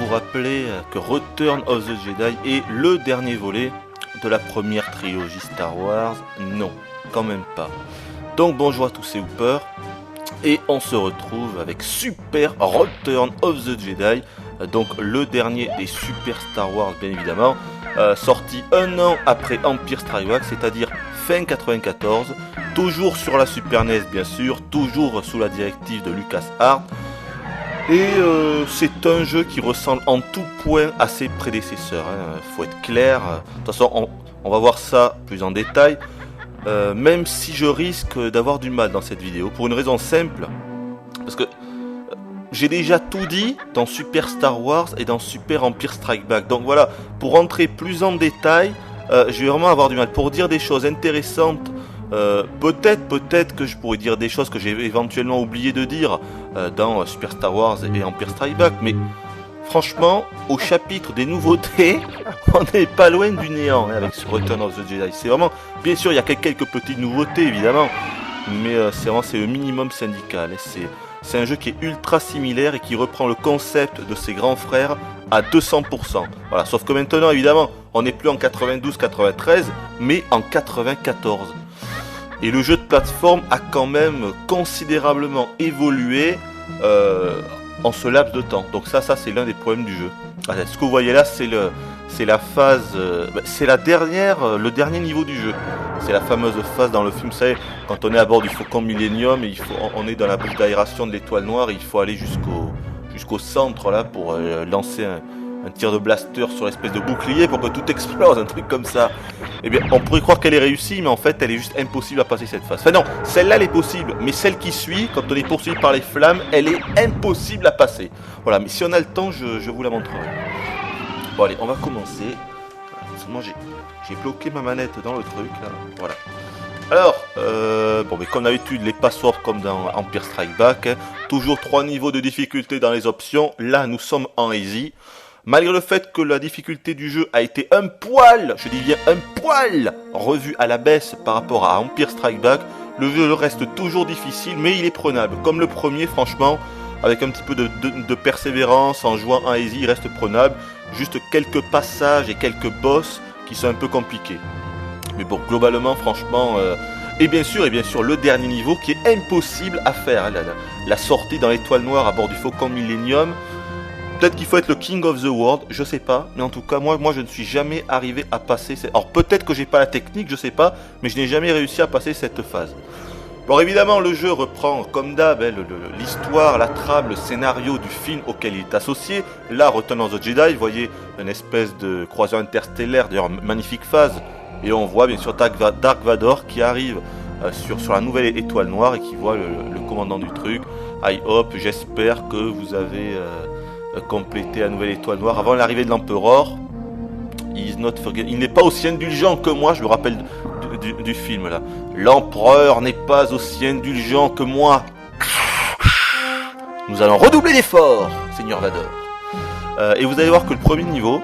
vous rappeler que Return of the Jedi est le dernier volet de la première trilogie Star Wars. Non, quand même pas. Donc bonjour à tous ces hoopers, et on se retrouve avec Super Return of the Jedi, donc le dernier des Super Star Wars bien évidemment, sorti un an après Empire Strikes Back, c'est-à-dire fin 94, toujours sur la Super NES bien sûr, toujours sous la directive de LucasArts. Et c'est un jeu qui ressemble en tout point à ses prédécesseurs, faut être clair. De toute façon, on va voir ça plus en détail, même si je risque d'avoir du mal dans cette vidéo, pour une raison simple, parce que j'ai déjà tout dit dans Super Star Wars et dans Super Empire Strikes Back. Donc voilà, pour rentrer plus en détail, je vais vraiment avoir du mal. Pour dire des choses intéressantes, peut-être que je pourrais dire des choses que j'ai éventuellement oublié de dire dans Super Star Wars et Empire Strikes Back, mais franchement, au chapitre des nouveautés, on n'est pas loin du néant avec Return of the Jedi. C'est vraiment, bien sûr, il y a quelques petites nouveautés évidemment, mais c'est le minimum syndical. C'est un jeu qui est ultra similaire et qui reprend le concept de ses grands frères à 200%. Voilà, sauf que maintenant, évidemment, on n'est plus en 92-93, mais en 94. Et le jeu de plateforme a quand même considérablement évolué en ce laps de temps. Donc ça c'est l'un des problèmes du jeu. Alors, ce que vous voyez là, c'est la phase, c'est le dernier niveau du jeu. C'est la fameuse phase dans le film, vous savez, quand on est à bord du Faucon Millenium et on est dans la bouche d'aération de l'étoile noire, et il faut aller jusqu'au centre là pour lancer un tir de blaster sur l'espèce de bouclier pour que tout explose, un truc comme ça. Eh bien, on pourrait croire qu'elle est réussie, mais en fait, elle est juste impossible à passer cette phase. Enfin non, celle-là, elle est possible, mais celle qui suit, quand on est poursuivi par les flammes, elle est impossible à passer. Voilà, mais si on a le temps, je vous la montrerai. Bon, allez, on va commencer. Seulement, j'ai bloqué ma manette dans le truc, là. Voilà. Alors, bon, mais comme d'habitude, les passwords comme dans Empire Strikes Back, toujours 3 niveaux de difficulté dans les options. Là, nous sommes en easy. Malgré le fait que la difficulté du jeu a été un poil, je dis bien un poil, revue à la baisse par rapport à Empire Strikes Back, le jeu reste toujours difficile, mais il est prenable. Comme le premier, franchement, avec un petit peu de persévérance, en jouant en easy, il reste prenable. Juste quelques passages et quelques boss qui sont un peu compliqués. Mais bon, globalement, franchement... Et bien sûr, le dernier niveau qui est impossible à faire. La sortie dans l'étoile noire à bord du Faucon Millenium. Peut-être qu'il faut être le King of the World, je sais pas, mais en tout cas moi je ne suis jamais arrivé à passer Alors peut-être que j'ai pas la technique, je sais pas, mais je n'ai jamais réussi à passer cette phase. Bon, évidemment le jeu reprend comme d'hab l'histoire, la trame, le scénario du film auquel il est associé. Là, Return of the Jedi, vous voyez une espèce de croiseur interstellaire, d'ailleurs magnifique phase, et on voit bien sûr Dark Vador qui arrive sur la nouvelle étoile noire et qui voit le commandant du truc. I hope, j'espère que vous avez... compléter la nouvelle étoile noire avant l'arrivée de l'Empereur. Il n'est pas aussi indulgent que moi, je me rappelle du film là. L'Empereur n'est pas aussi indulgent que moi. Nous allons redoubler d'efforts, Seigneur Vador. Et vous allez voir que le premier niveau,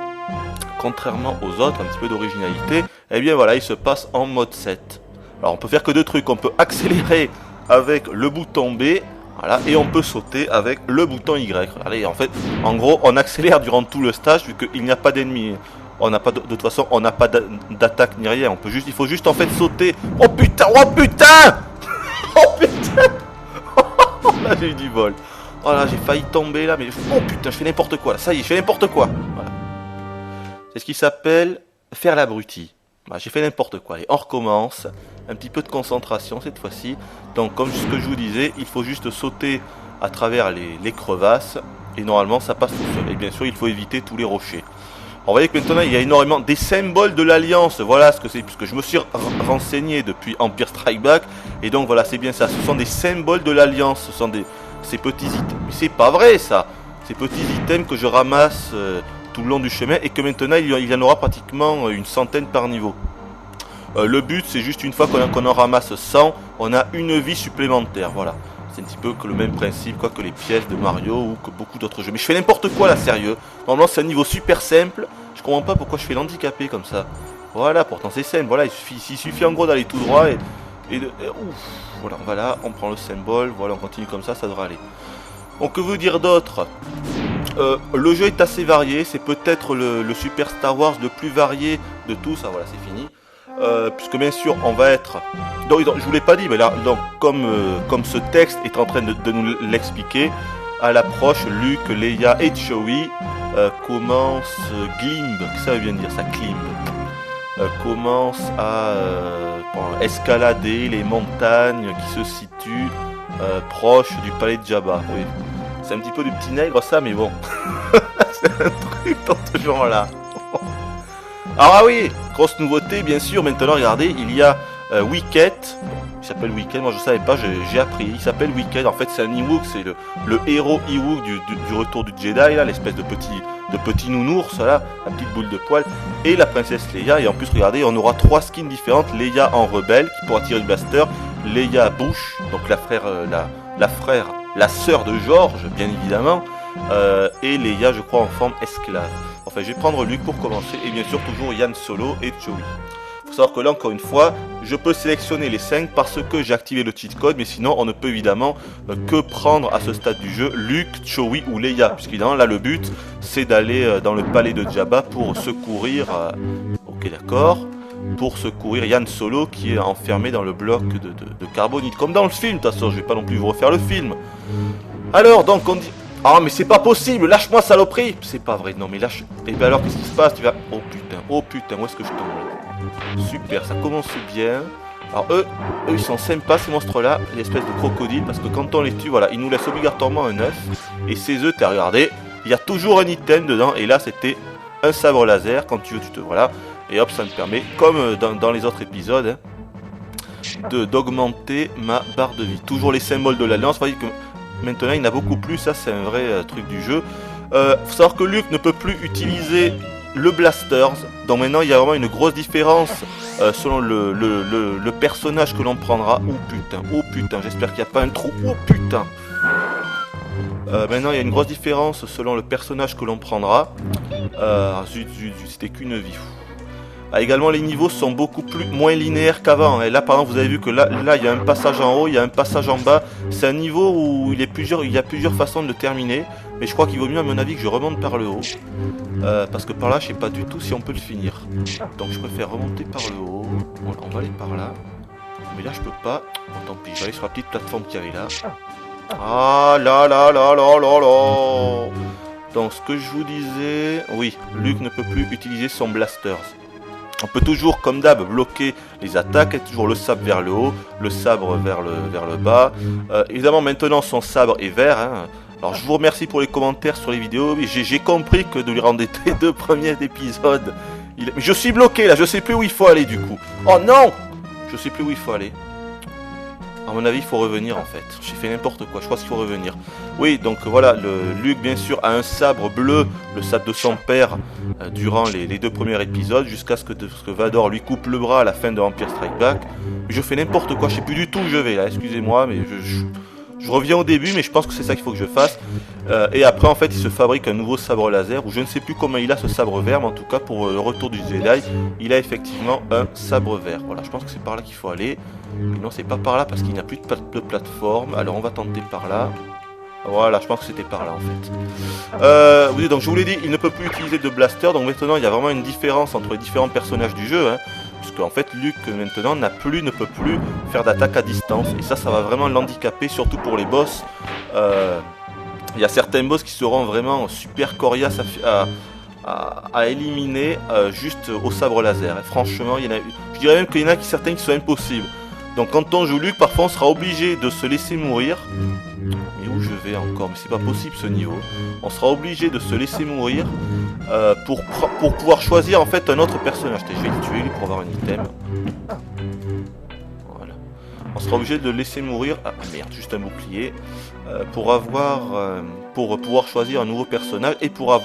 contrairement aux autres, un petit peu d'originalité, eh bien voilà, il se passe en mode 7. Alors on peut faire que 2 trucs, on peut accélérer avec le bouton B. Voilà, et on peut sauter avec le bouton Y. Allez, en fait, en gros, on accélère durant tout le stage vu qu'il n'y a pas d'ennemis. On n'a pas de toute façon, on n'a pas d'attaque ni rien. Il faut juste en fait sauter. Oh putain, oh putain, oh putain. Là, j'ai eu du vol. Oh là, j'ai failli tomber là, mais oh putain, je fais n'importe quoi. Là. Ça y est, je fais n'importe quoi. Voilà. C'est ce qui s'appelle faire l'abruti. Bah, j'ai fait n'importe quoi. Allez, on recommence. Un petit peu de concentration cette fois-ci. Donc comme ce que je vous disais, il faut juste sauter à travers les crevasses. Et normalement ça passe tout seul. Et bien sûr il faut éviter tous les rochers. On voit que maintenant il y a énormément des symboles de l'Alliance. Voilà ce que c'est, puisque je me suis renseigné depuis Empire Strikes Back. Et donc voilà, c'est bien ça. Ce sont des symboles de l'Alliance. Ce sont ces petits items. Mais c'est pas vrai ça. Ces petits items que je ramasse tout le long du chemin. Et que maintenant il y en aura pratiquement une centaine par niveau. Le but c'est juste une fois qu'on en ramasse 100, on a une vie supplémentaire, voilà. C'est un petit peu que le même principe quoi, que les pièces de Mario ou que beaucoup d'autres jeux. Mais je fais n'importe quoi là, sérieux. Normalement c'est un niveau super simple, je comprends pas pourquoi je fais l'handicapé comme ça. Voilà, pourtant c'est simple, voilà, il suffit en gros d'aller tout droit et ouf, voilà, on prend le symbole, voilà, on continue comme ça devrait aller. Donc que vous dire d'autre? Le jeu est assez varié, c'est peut-être le Super Star Wars le plus varié de tous. Ah voilà, c'est fini. Puisque bien sûr on va être... Donc, je vous l'ai pas dit, mais là, donc, comme ce texte est en train de nous l'expliquer, à l'approche, Luke, Leia et Chewie commencent glimb, que ça veut bien dire ça, glimb, commencent à escalader les montagnes qui se situent proches du palais de Jabba. Oui. C'est un petit peu du petit nègre ça, mais bon, c'est un truc dans ce genre-là. Alors ah oui, grosse nouveauté bien sûr, maintenant regardez, il y a Wicket, il s'appelle Wicket, moi je savais pas, j'ai appris, il s'appelle Wicket, en fait c'est un Ewok, c'est le héros Ewok du retour du Jedi, là, l'espèce de petit nounours, là, la petite boule de poil, et la princesse Leia, et en plus regardez, on aura 3 skins différentes, Leia en rebelle, qui pourra tirer le blaster, Leia Bush, donc la sœur de George, bien évidemment, et Leia, je crois, en forme esclave. Enfin, je vais prendre Luke pour commencer, et bien sûr, toujours Yann Solo et Chewie. Faut savoir que là, encore une fois, je peux sélectionner les 5 parce que j'ai activé le cheat code, mais sinon, on ne peut évidemment que prendre à ce stade du jeu Luke, Chewie ou Leia, puisqu'évidemment, là, le but, c'est d'aller dans le palais de Jabba pour secourir... ok, d'accord. Pour secourir Yann Solo qui est enfermé dans le bloc de carbonite, comme dans le film, de toute façon, je vais pas non plus vous refaire le film. Alors, donc, on dit... Ah mais c'est pas possible, lâche-moi saloperie. C'est pas vrai, non mais lâche. Et bien alors qu'est-ce qui se passe? Tu vas... Oh putain, où est-ce que je tombe? Super, ça commence bien. Alors eux ils sont sympas ces monstres là, l'espèce de crocodile, parce que quand on les tue, voilà, ils nous laissent obligatoirement un œuf. Et ces œufs, t'as regardé, il y a toujours un item dedans, et là c'était un sabre laser, quand tu veux tu te... Voilà, et hop ça me permet, comme dans les autres épisodes, hein, d'augmenter ma barre de vie. Toujours les symboles de l'alliance, vous voyez que... Maintenant, il y en a beaucoup plus, ça c'est un vrai truc du jeu. Faut savoir que Luke ne peut plus utiliser le blasters. Donc maintenant, il y a vraiment une grosse différence selon le personnage que l'on prendra. Oh putain, j'espère qu'il n'y a pas un trou. Oh putain. Maintenant, il y a une grosse différence selon le personnage que l'on prendra. Zut, c'était qu'une vie. Ah, également, les niveaux sont beaucoup moins linéaires qu'avant. Et là, par exemple, vous avez vu que là, il y a un passage en haut, il y a un passage en bas. C'est un niveau où il y a plusieurs façons de le terminer. Mais je crois qu'il vaut mieux, à mon avis, que je remonte par le haut. Parce que par là, je sais pas du tout si on peut le finir. Donc, je préfère remonter par le haut. Voilà, on va aller par là. Mais là, je peux pas. Bon, tant pis, je vais aller sur la petite plateforme qui est là. Ah là. Donc, ce que je vous disais... Oui, Luke ne peut plus utiliser son blasters. On peut toujours, comme d'hab, bloquer les attaques, et toujours le sabre vers le haut, le sabre vers le bas. Évidemment, maintenant, son sabre est vert. Hein. Alors, je vous remercie pour les commentaires sur les vidéos. J'ai compris que de lui rendre les 2 premiers épisodes... Mais je suis bloqué, là. Je sais plus où il faut aller, du coup. Oh non! Je sais plus où il faut aller. À mon avis, il faut revenir, en fait. J'ai fait n'importe quoi. Je crois qu'il faut revenir. Oui, donc voilà, Luke, bien sûr, a un sabre bleu, le sabre de son père, durant les 2 premiers épisodes, jusqu'à ce que Vador lui coupe le bras à la fin de Empire Strike Back. Je fais n'importe quoi, je sais plus du tout où je vais, là, excusez-moi, mais je reviens au début, mais je pense que c'est ça qu'il faut que je fasse. Et après, en fait, il se fabrique un nouveau sabre laser, où je ne sais plus comment il a ce sabre vert, mais en tout cas, pour le retour du Jedi, il a effectivement un sabre vert. Voilà, je pense que c'est par là qu'il faut aller. Et non, c'est pas par là, parce qu'il n'y a plus de plateforme. Alors, on va tenter par là. Voilà, je pense que c'était par là en fait. Oui, donc je vous l'ai dit, il ne peut plus utiliser de blaster. Donc maintenant, il y a vraiment une différence entre les différents personnages du jeu. Hein, puisque en fait, Luke maintenant ne peut plus faire d'attaque à distance. Et ça va vraiment l'handicaper, surtout pour les boss. Il y a certains boss qui seront vraiment super coriaces à éliminer juste au sabre laser. Et franchement, je dirais même qu'il y en a certains qui sont impossibles. Donc quand on joue Luke, parfois on sera obligé de se laisser mourir. Mais où je vais encore? Mais c'est pas possible ce niveau. On sera obligé de se laisser mourir pour pouvoir choisir en fait un autre personnage. Je vais le tuer lui pour avoir un item. Voilà. On sera obligé de le laisser mourir. Ah merde, juste un bouclier. Pour pouvoir choisir un nouveau personnage et pour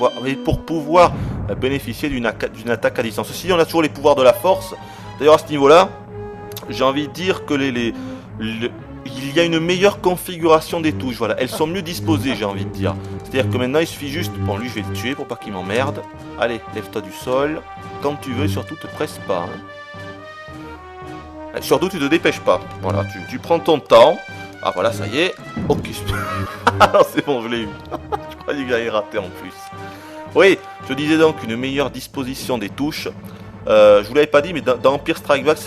pouvoir bénéficier d'une attaque à distance. Ceci, on a toujours les pouvoirs de la force. D'ailleurs à ce niveau-là, j'ai envie de dire que il y a une meilleure configuration des touches, voilà, elles sont mieux disposées, j'ai envie de dire. C'est-à-dire que maintenant il suffit juste, bon lui je vais le tuer pour pas qu'il m'emmerde. Allez, lève-toi du sol, quand tu veux, surtout te presse pas. Hein. Surtout tu te dépêches pas, voilà, tu prends ton temps. Ah voilà, ça y est, ok. Ah non c'est bon, je l'ai eu. Il a raté en plus. Oui, je disais donc une meilleure disposition des touches. Je vous l'avais pas dit, mais dans Empire Strike Back,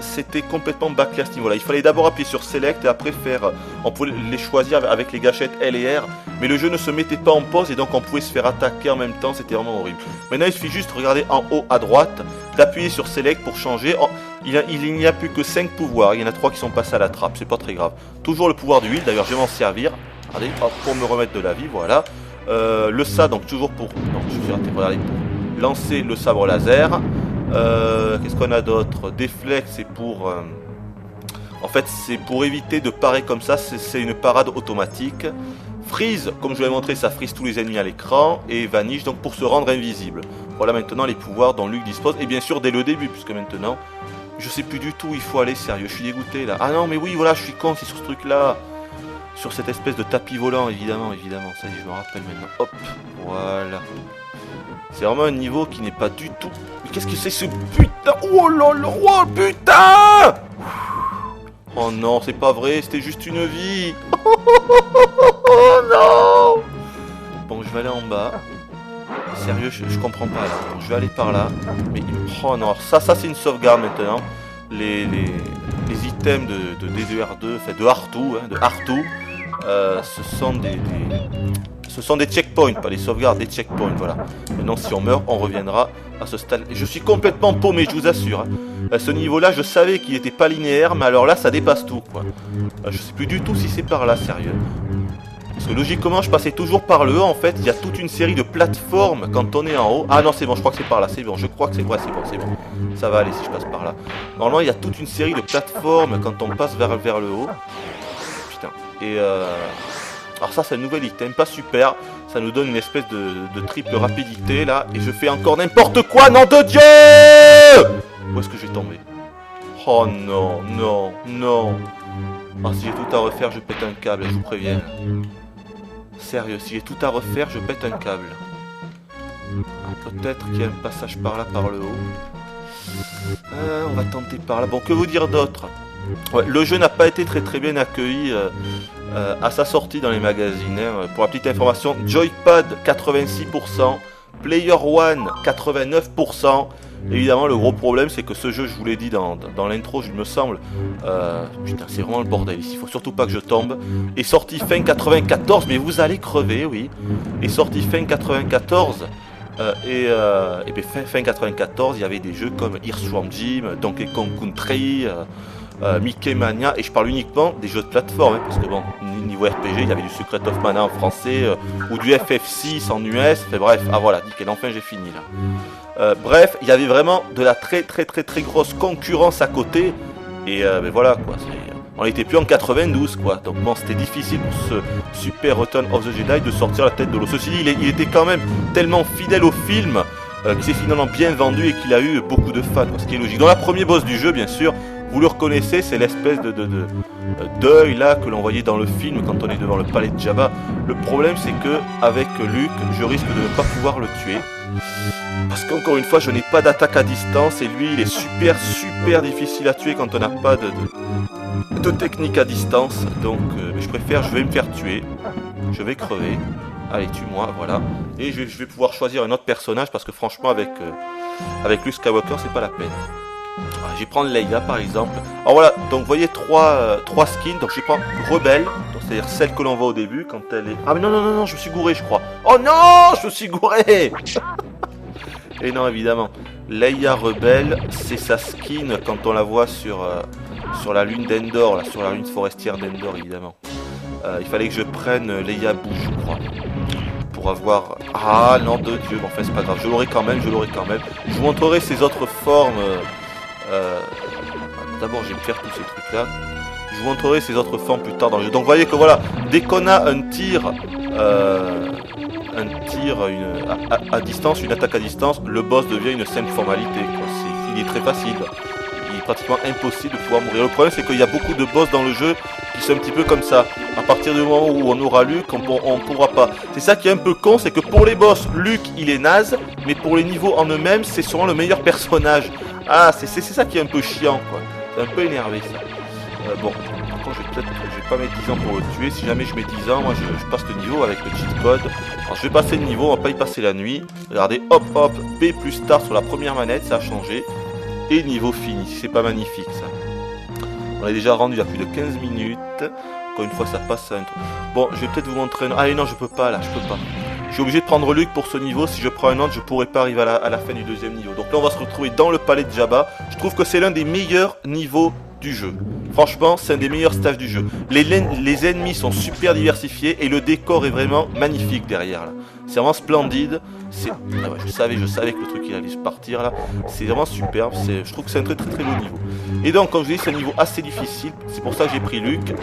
c'était complètement bâclé à ce niveau-là. Il fallait d'abord appuyer sur Select et après faire... On pouvait les choisir avec les gâchettes L et R, mais le jeu ne se mettait pas en pause et donc on pouvait se faire attaquer en même temps, c'était vraiment horrible. Maintenant il suffit juste, regardez en haut à droite, d'appuyer sur Select pour changer. Oh, il n'y a plus que 5 pouvoirs, il y en a 3 qui sont passés à la trappe, c'est pas très grave. Toujours le pouvoir du heal, d'ailleurs je vais m'en servir. Regardez, hop, pour me remettre de la vie, voilà. Le sabre, donc toujours pour... Non, je suis raté, regardez, pour lancer le sabre laser. Qu'est-ce qu'on a d'autre? Deflect, c'est pour... En fait, c'est pour éviter de parer comme ça, c'est une parade automatique. Freeze, comme je vous l'ai montré, ça freeze tous les ennemis à l'écran. Et Vanish, donc pour se rendre invisible. Voilà maintenant les pouvoirs dont Luke dispose. Et bien sûr, dès le début, puisque maintenant, je sais plus du tout où il faut aller, sérieux, je suis dégoûté là. Ah non, mais oui, voilà, je suis con, c'est sur ce truc-là. Sur cette espèce de tapis volant, évidemment, ça y est, je me rappelle maintenant. Hop, voilà. C'est vraiment un niveau qui n'est pas du tout... Mais qu'est-ce que c'est ce putain... Oh là là, oh putain! Oh non, c'est pas vrai, c'était juste une vie. Oh non! Bon, je vais aller en bas. Sérieux, je comprends pas là. Bon, je vais aller par là. Mais oh non, ça c'est une sauvegarde maintenant. Les items de D2R2, enfin de R2, hein, de R2, ce sont des checkpoints, pas des sauvegardes, des checkpoints, voilà. Maintenant, si on meurt, on reviendra à ce stade. Je suis complètement paumé, je vous assure. Hein. À ce niveau-là, je savais qu'il n'était pas linéaire, mais alors là, ça dépasse tout, quoi. Je sais plus du tout si c'est par là, sérieux. Parce que logiquement, je passais toujours par le haut, en fait. Il y a toute une série de plateformes quand on est en haut. Ah non, c'est bon, je crois que c'est par là, c'est bon. Je crois que c'est vrai, c'est bon. Ça va aller si je passe par là. Normalement, il y a toute une série de plateformes quand on passe vers le haut. Putain. Et alors ça, c'est un nouvel item, pas super. Ça nous donne une espèce de triple rapidité, là. Et je fais encore n'importe quoi, nom de Dieu! Où est-ce que j'ai tombé? Oh non, non, non. Ah, si j'ai tout à refaire, je pète un câble, je vous préviens. Sérieux, si j'ai tout à refaire, je pète un câble. Peut-être qu'il y a un passage par là, par le haut. On va tenter par là. Bon, que vous dire d'autre? Ouais, le jeu n'a pas été très bien accueilli à sa sortie dans les magazines. Hein. Pour la petite information, Joypad 86%, Player One 89%. Évidemment, le gros problème, c'est que ce jeu, je vous l'ai dit dans l'intro, il me semble, putain, c'est vraiment le bordel ici, il faut surtout pas que je tombe, est sorti fin 94, mais vous allez crever, oui, est sorti fin 94, et bien, fin 94, il y avait des jeux comme Earthworm Jim, Donkey Kong Country, Mickey Mania, et je parle uniquement des jeux de plateforme, hein, parce que bon, niveau RPG, il y avait du Secret of Mana en français, ou du FF6 en US, enfin bref, ah voilà, nickel, enfin j'ai fini là. Bref, il y avait vraiment de la très grosse concurrence à côté, et ben voilà quoi, on n'était plus en 92 quoi, donc bon, c'était difficile pour ce Super Return of the Jedi de sortir la tête de l'eau. Ceci dit, il était quand même tellement fidèle au film, qu'il s'est finalement bien vendu et qu'il a eu beaucoup de fans, quoi, ce qui est logique. Dans la première boss du jeu, bien sûr, vous le reconnaissez, c'est l'espèce d'œil là que l'on voyait dans le film quand on est devant le palais de Jabba. Le problème, c'est que avec Luke, je risque de ne pas pouvoir le tuer. Parce qu'encore une fois, je n'ai pas d'attaque à distance et lui, il est super difficile à tuer quand on n'a pas de technique à distance. Donc, je vais me faire tuer. Je vais crever. Allez, tue-moi, voilà. Et je vais pouvoir choisir un autre personnage parce que franchement, avec Luke Skywalker, c'est pas la peine. Je vais prendre Leia par exemple. Alors voilà, donc vous voyez trois skins. Donc je vais prendre Rebelle, c'est-à-dire celle que l'on voit au début quand elle est... Ah mais non, je me suis gouré je crois. Oh non, je me suis gouré. Et non évidemment, Leia Rebelle, c'est sa skin quand on la voit sur la lune d'Endor, sur la lune forestière d'Endor évidemment. Il fallait que je prenne Leia Bouche je crois. Pour avoir... Ah non de Dieu, bon, enfin c'est pas grave, je l'aurai quand même. Je vous montrerai ses autres formes... D'abord je vais me faire tous ces trucs là. Je vous montrerai ces autres formes plus tard dans le jeu. Donc vous voyez que voilà, dès qu'on a un tir à distance, une attaque à distance, le boss devient une simple formalité quoi. Il est très facile. Il est pratiquement impossible de pouvoir mourir. Le problème c'est qu'il y a beaucoup de boss dans le jeu qui sont un petit peu comme ça. À partir du moment où on aura Luke, on pourra pas. C'est ça qui est un peu con, c'est que pour les boss, Luke il est naze, mais pour les niveaux en eux-mêmes, c'est sûrement le meilleur personnage. Ah, c'est ça qui est un peu chiant, quoi. C'est un peu énervé, ça. Bon, par contre, je vais pas mettre 10 ans pour le tuer. Si jamais je mets 10 ans, moi je passe le niveau avec le cheat code. Alors je vais passer le niveau, on va pas y passer la nuit. Regardez, hop hop, P plus start sur la première manette, ça a changé. Et niveau fini, c'est pas magnifique ça. On est déjà rendu il y a plus de 15 minutes. Encore une fois ça passe à un truc. Bon, je vais peut-être vous montrer... Ah non, je peux pas là, je peux pas. Je suis obligé de prendre Luc pour ce niveau. Si je prends un autre, je pourrais pas arriver à la fin du deuxième niveau. Donc là on va se retrouver dans le palais de Jabba. Je trouve que c'est l'un des meilleurs niveaux du jeu. Franchement, c'est un des meilleurs stages du jeu. Les ennemis sont super diversifiés et le décor est vraiment magnifique derrière là. C'est vraiment splendide. Ah ouais, je savais que le truc il allait se partir là. C'est vraiment superbe. Je trouve que c'est un très beau niveau. Et donc, comme je dis, c'est un niveau assez difficile. C'est pour ça que j'ai pris Luc.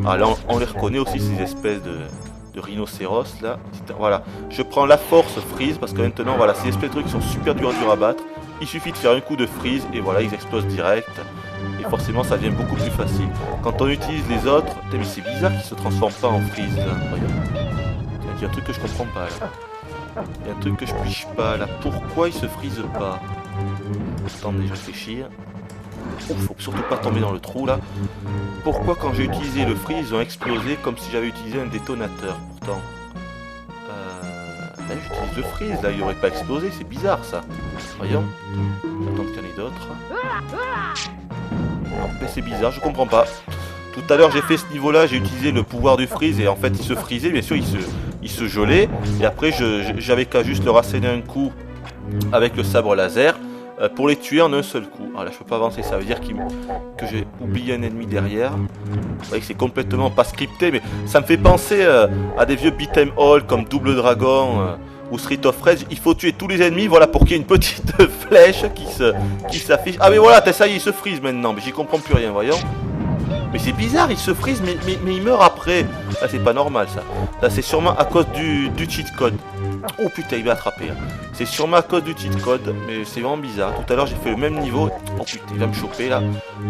Ah là, on les reconnaît aussi, ces espèces de rhinocéros là. Voilà. Je prends la force freeze parce que maintenant, voilà, ces espèces de trucs sont super durs à battre. Il suffit de faire un coup de freeze et voilà, ils explosent direct. Et forcément, ça devient beaucoup plus facile. Quand on utilise les autres... Putain, mais c'est bizarre qu'ils se transforment pas en freeze, là. Regarde. Il y a un truc que je comprends pas, là. Il y a un truc que je piche pas, là. Pourquoi ils se freeze pas? Attendez, je réfléchis. Faut surtout pas tomber dans le trou, là. Pourquoi, quand j'ai utilisé le freeze, ils ont explosé comme si j'avais utilisé un détonateur, pourtant? Là, j'utilise le freeze, là, il aurait pas explosé. C'est bizarre, ça. Voyons. J'attends qu'il y en ait d'autres. Non, mais c'est bizarre, je comprends pas. Tout à l'heure j'ai fait ce niveau là, j'ai utilisé le pouvoir du freeze et en fait il se frisait, bien sûr il se gelait. Et après j'avais qu'à juste leur asséner un coup avec le sabre laser pour les tuer en un seul coup. Alors là je peux pas avancer, ça veut dire que j'ai oublié un ennemi derrière. Vous voyez que c'est complètement pas scripté, mais ça me fait penser à des vieux beat'em all comme Double Dragon ou Street of Rage. Il faut tuer tous les ennemis, voilà, pour qu'il y ait une petite flèche qui s'affiche. Ah mais voilà, ça y est, il se freeze maintenant, mais j'y comprends plus rien, voyons. Mais c'est bizarre, il se freeze, mais il meurt après. Là c'est pas normal ça. Là c'est sûrement à cause du cheat code. Oh putain, il m'a attrapé. Hein. C'est sûrement à cause du cheat code, mais c'est vraiment bizarre. Tout à l'heure j'ai fait le même niveau. Oh putain, il va me choper là.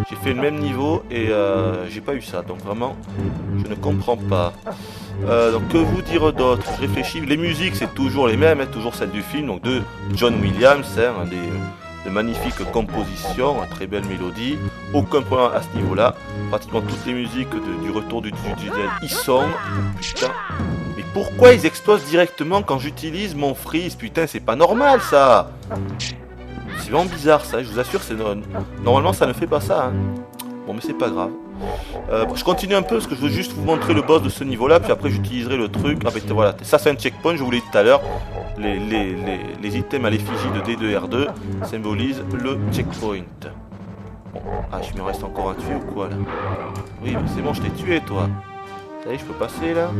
J'ai fait le même niveau et j'ai pas eu ça. Donc vraiment, je ne comprends pas. Donc que vous dire d'autre? Je réfléchis. Les musiques c'est toujours les mêmes, hein, toujours celles du film. Donc de John Williams, hein, de magnifiques compositions, très belle mélodie. Aucun problème à ce niveau-là. Pratiquement toutes les musiques du retour du Jedi y sont. Putain. Mais pourquoi ils explosent directement quand j'utilise mon freeze? Putain, c'est pas normal ça. C'est vraiment bizarre ça, je vous assure, normalement ça ne fait pas ça. Hein. Bon mais c'est pas grave. Je continue un peu parce que je veux juste vous montrer le boss de ce niveau là, puis après j'utiliserai le truc. Ah ben voilà, ça c'est un checkpoint, je vous l'ai dit tout à l'heure. Les items à l'effigie de D2R2 symbolisent le checkpoint. Bon, ah je me reste encore à tuer ou quoi là? Oui mais c'est bon, je t'ai tué toi. Ça y est, je peux passer là?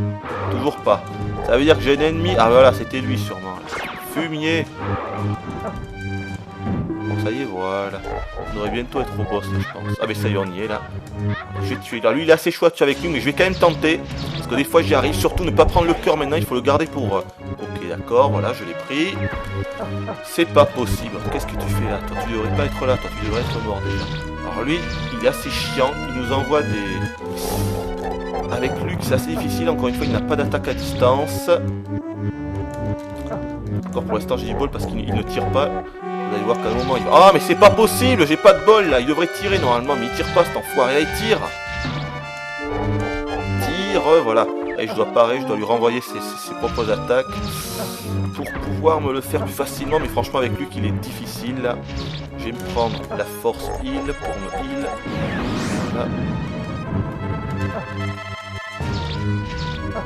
Toujours pas. Ça veut dire que j'ai un ennemi. Ah voilà, c'était lui sûrement. Fumier. Bon ça y est, voilà. On devrait bientôt être au boss là, je pense. Ah mais ça y est, on y est là. Je vais tuer là. Lui il est assez chouette avec lui, mais je vais quand même tenter. Parce que des fois j'y arrive. Surtout ne pas prendre le cœur maintenant, il faut le garder pour... Ok d'accord, voilà, je l'ai pris. C'est pas possible. Qu'est-ce que tu fais là? Toi tu devrais pas être là, toi tu devrais être mort déjà. Alors lui, il est assez chiant. Il nous envoie des... Avec Luke c'est assez difficile, encore une fois il n'a pas d'attaque à distance. Encore pour l'instant j'ai du bol parce qu'il ne tire pas. Vous allez voir qu'à un moment il va... Ah mais c'est pas possible, j'ai pas de bol là, il devrait tirer normalement mais il tire pas cet enfoiré, là il tire. Tire, voilà. Et je dois parer, je dois lui renvoyer ses propres attaques pour pouvoir me le faire plus facilement, mais franchement avec Luke il est difficile là. Je vais me prendre la force heal pour me heal. Voilà.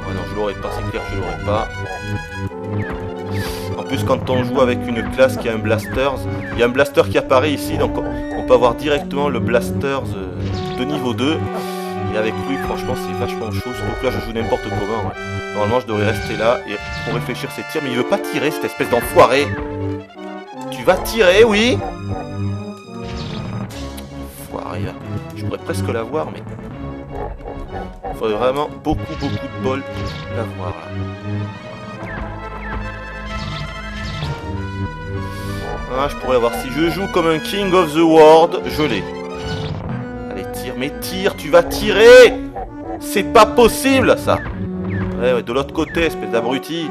Oh non, je l'aurais pas, c'est clair que je l'aurais pas. En plus, quand on joue avec une classe qui a un blasters, il y a un blaster qui apparaît ici, donc on peut avoir directement le blasters de niveau 2. Et avec lui, franchement, c'est vachement chaud. Donc là, je joue n'importe comment. Ouais. Normalement, je devrais rester là et pour réfléchir ses tirs, mais il veut pas tirer, cette espèce d'enfoiré. Tu vas tirer, oui. Enfoiré, là. Je pourrais presque l'avoir, mais... Il faudrait vraiment beaucoup de bol pour l'avoir là. Ah, je pourrais l'avoir. Si je joue comme un King of the World, je l'ai. Allez, tire. Mais tire, tu vas tirer. C'est pas possible, ça. Ouais, de l'autre côté, espèce d'abruti.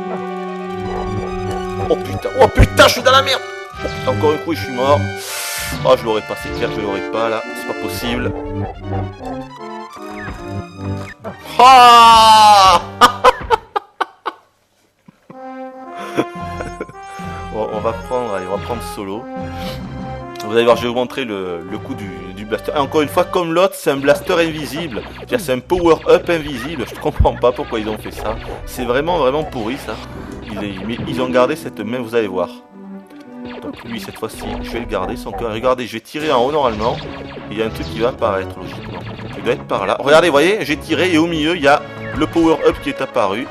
Oh putain, je suis dans la merde. Oh putain, encore un coup et je suis mort. Oh, je l'aurais pas, c'est clair, je l'aurais pas, là. C'est pas possible. Ah bon, on va prendre solo. Vous allez voir, je vais vous montrer le coup du blaster. Et encore une fois, comme l'autre, c'est un blaster invisible. C'est un power-up invisible. Je ne comprends pas pourquoi ils ont fait ça. C'est vraiment pourri ça. Ils ont gardé cette main, vous allez voir. Donc lui, cette fois-ci, je vais le garder. Son cœur. Regardez, je vais tirer en haut normalement. Il y a un truc qui va apparaître logiquement. Il doit être par là. Regardez, vous voyez, j'ai tiré et au milieu, il y a le power-up qui est apparu.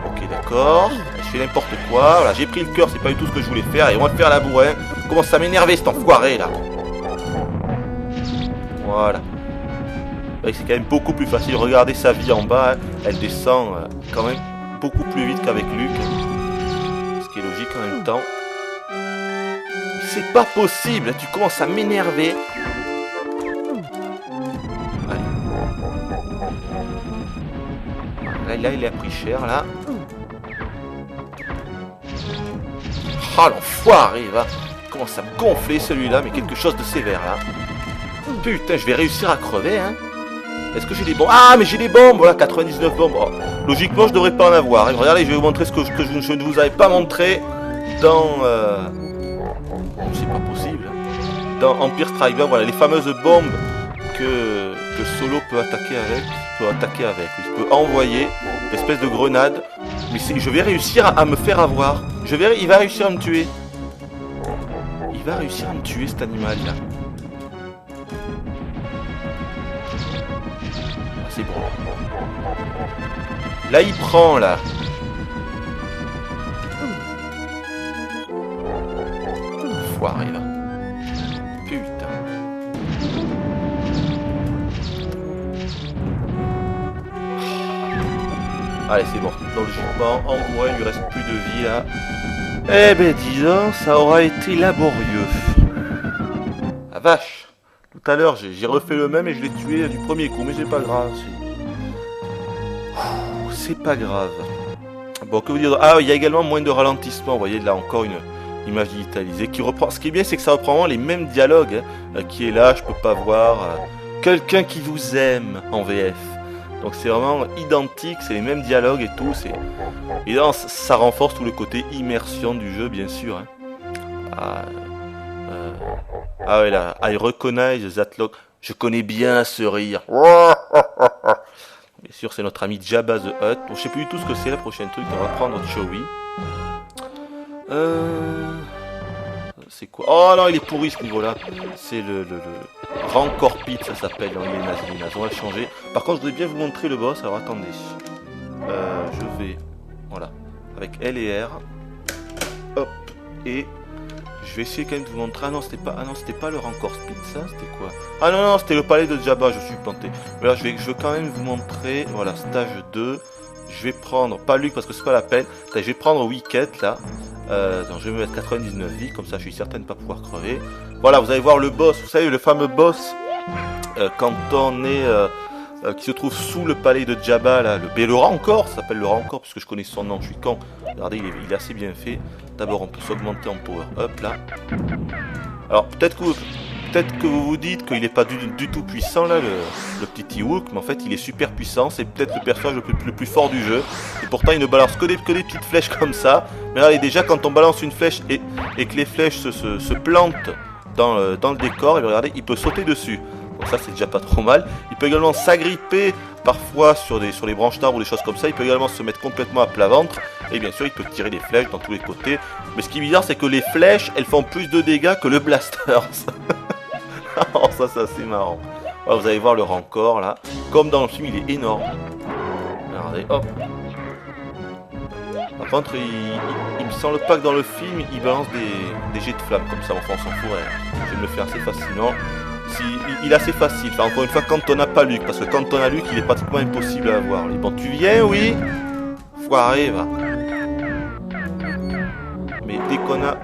Ok, d'accord. Je fais n'importe quoi. Voilà, j'ai pris le cœur, c'est pas du tout ce que je voulais faire. Et on va faire la bourrin. Commence à m'énerver cet enfoiré là. Voilà. C'est quand même beaucoup plus facile. Regardez sa vie en bas. Elle descend quand même beaucoup plus vite qu'avec Luc. Ce qui est logique en même temps. C'est pas possible. Tu commences à m'énerver. Là, il a pris cher là. Ah l'enfoiré va. Il commence à me gonfler celui-là, mais quelque chose de sévère là. Putain, je vais réussir à crever hein. Est-ce que j'ai des bombes? Ah mais j'ai des bombes. Voilà, 99 bombes. Oh. Logiquement je devrais pas en avoir. Regardez, je vais vous montrer ce que je ne vous avais pas montré dans c'est pas possible. Dans Empire Strike Back, voilà, les fameuses bombes que Solo peut attaquer avec. Il peut envoyer une espèce de grenade. Mais je vais réussir à me faire avoir. Il va réussir à me tuer. Il va réussir à me tuer cet animal là. Ah, c'est bon. Là il prend là. Foiré là. Putain. Allez c'est bon. Donc logiquement, en gros il lui reste plus de vie là. Eh ben disons, ça aura été laborieux. La vache. Tout à l'heure j'ai refait le même et je l'ai tué du premier coup, mais c'est pas grave. C'est pas grave. Bon, que vous dire? Ah, il y a également moins de ralentissement. Vous voyez là encore une image digitalisée qui reprend. Ce qui est bien, c'est que ça reprend vraiment les mêmes dialogues. Qui est là, je peux pas voir. Quelqu'un qui vous aime en VF. Donc c'est vraiment identique, c'est les mêmes dialogues et tout. Et là, ça renforce tout le côté immersion du jeu, bien sûr. Hein. Ah ouais là, I recognize that look. Je connais bien ce rire. Bien sûr, c'est notre ami Jabba the Hutt. Bon, je sais plus du tout ce que c'est la prochaine truc. On va prendre Chewie. C'est quoi? Oh non, il est pourri ce niveau-là. C'est le Rancor Pit, ça s'appelle. Non, il est naze. On va le changer. Par contre, je voudrais bien vous montrer le boss. Alors attendez. Je vais. Voilà. Avec L et R. Hop. Et. Je vais essayer quand même de vous montrer. Ah non, c'était pas le Rancor Speed, ça, c'était quoi? Ah non, c'était le palais de Jabba, je suis planté. Mais là, je veux quand même vous montrer. Voilà, stage 2. Je vais prendre, pas Luc parce que c'est pas la peine. Je vais prendre Wicket là. Donc je vais me mettre 99 vies, comme ça je suis certain de ne pas pouvoir crever. Voilà, vous allez voir le boss, vous savez, le fameux boss quand on est. Qui se trouve sous le palais de Jabba là, le Rancor, ça s'appelle le Rancor puisque je connais son nom, je suis con. Regardez, il est assez bien fait. D'abord on peut s'augmenter en power up là. Alors peut-être que vous vous dites qu'il n'est pas du tout puissant là, le petit Ewok, mais en fait il est super puissant, c'est peut-être le personnage le plus fort du jeu. Et pourtant il ne balance que des petites flèches comme ça. Mais regardez, déjà quand on balance une flèche et que les flèches se plantent dans le décor, et regardez, il peut sauter dessus. Donc ça c'est déjà pas trop mal. Il peut également s'agripper parfois sur les branches d'arbres ou des choses comme ça. Il peut également se mettre complètement à plat ventre. Et bien sûr il peut tirer des flèches dans tous les côtés. Mais ce qui est bizarre c'est que les flèches elles font plus de dégâts que le blaster. Oh, ça c'est assez marrant. Voilà, vous allez voir le Rancor là. Comme dans le film il est énorme. Regardez, hop. Par contre il me semble pas que dans le film il balance des jets de flammes comme ça. Enfin on s'en fout. Je vais me le faire assez facilement. Il est assez facile, enfin, encore une fois quand on n'a pas Luc, parce que quand on a Luc il est pratiquement impossible à avoir. Bon, tu viens, oui? Foiré, va. Mais dès qu'on a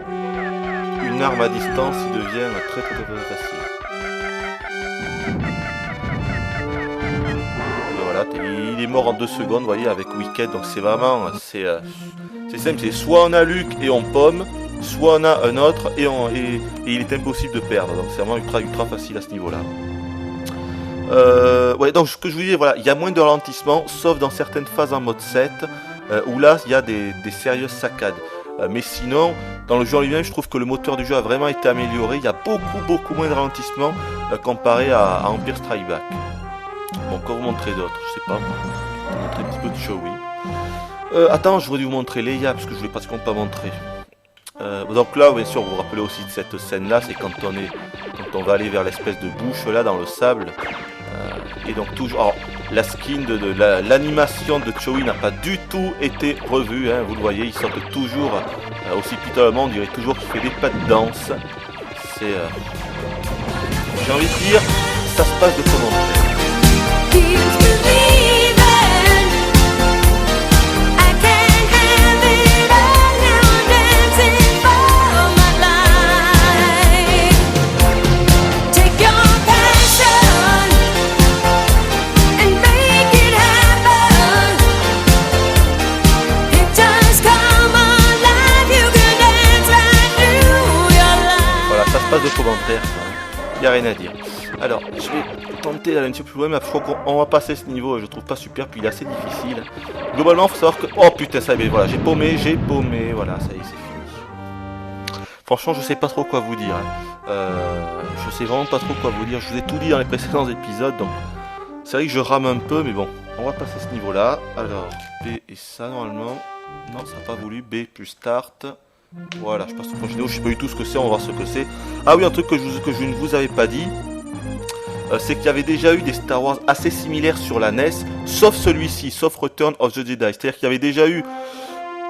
une arme à distance, il devient très facile. Et voilà, il est mort en 2 secondes, vous voyez, avec Wicked, donc c'est vraiment, c'est simple, c'est soit on a Luc et on pomme, soit on a un autre et il est impossible de perdre. Donc c'est vraiment ultra facile à ce niveau-là. Ouais, donc ce que je vous disais, voilà, il y a moins de ralentissement, sauf dans certaines phases en mode 7, où là, il y a des sérieuses saccades. Mais sinon, dans le jeu en lui-même, je trouve que le moteur du jeu a vraiment été amélioré. Il y a beaucoup moins de ralentissement comparé à Empire Strike Back. Bon, quoi vous montrer d'autres, je sais pas. Je vais vous montrer un petit peu de Chewie. Attends, je voudrais vous montrer Leia, parce que je ne l'ai pratiquement pas montré. Donc là, bien sûr, vous vous rappelez aussi de cette scène-là, c'est quand on va aller vers l'espèce de bouche là dans le sable. Et donc toujours, alors, la skin de l'animation de Chewie n'a pas du tout été revue, hein, vous le voyez, il saute toujours aussi pitoyablement, on dirait toujours qu'il fait des pas de danse. C'est, j'ai envie de dire, ça se passe de commentaires. De commentaires, il n'y a rien à dire. Alors, je vais tenter d'aller un petit peu plus loin, mais je crois qu'on va passer ce niveau, je trouve pas super, puis il est assez difficile. Globalement, il faut savoir que... Oh putain, ça y est, voilà, j'ai paumé, voilà, ça y est, c'est fini. Franchement, je sais pas trop quoi vous dire. Je sais vraiment pas trop quoi vous dire, je vous ai tout dit dans les précédents épisodes, donc c'est vrai que je rame un peu, mais bon, on va passer ce niveau-là. Alors, B et ça, normalement... Non, ça n'a pas voulu, B plus start... Voilà, je passe au prochain vidéo, je sais pas du tout ce que c'est, on va voir ce que c'est. Ah oui, un truc que je ne vous avais pas dit, c'est qu'il y avait déjà eu des Star Wars assez similaires sur la NES, sauf celui-ci, sauf Return of the Jedi. C'est-à-dire qu'il y avait déjà eu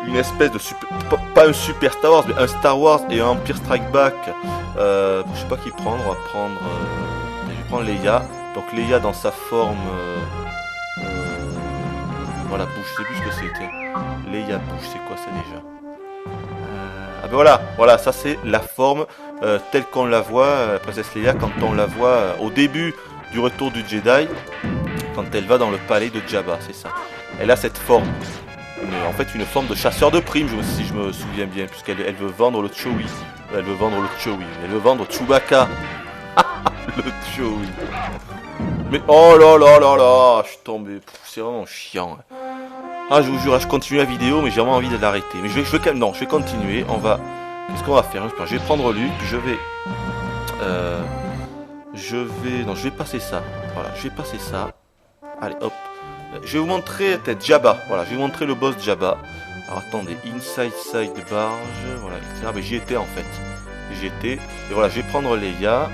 une espèce de super, pas un super Star Wars, mais un Star Wars et un Empire Strike Back. Je sais pas qui prendre, on va prendre, je vais prendre Leia. Donc Leia dans sa forme, voilà, bouche, je sais plus ce que c'était. Leia bouche, c'est quoi ça déjà? Ah ben voilà, ça c'est la forme telle qu'on la voit, Princesse Leia, quand on la voit au début du retour du Jedi, quand elle va dans le palais de Jabba, c'est ça. Elle a cette forme, en fait une forme de chasseur de primes, si je me souviens bien, puisqu'elle veut vendre le Chewie, elle veut vendre Chewbacca, le Chewie. Mais oh là, je suis tombé, c'est vraiment chiant. Ah, je vous jure, je continue la vidéo, mais j'ai vraiment envie de l'arrêter. Mais je vais continuer. Qu'est-ce qu'on va faire? Je vais prendre Luke, je vais passer ça. Voilà, je vais passer ça. Allez, hop. Je vais vous montrer peut-être Jabba. Voilà, je vais vous montrer le boss Jabba. Alors attendez, inside side barge, voilà, etc. Mais j'y étais en fait. Et voilà, je vais prendre Leia.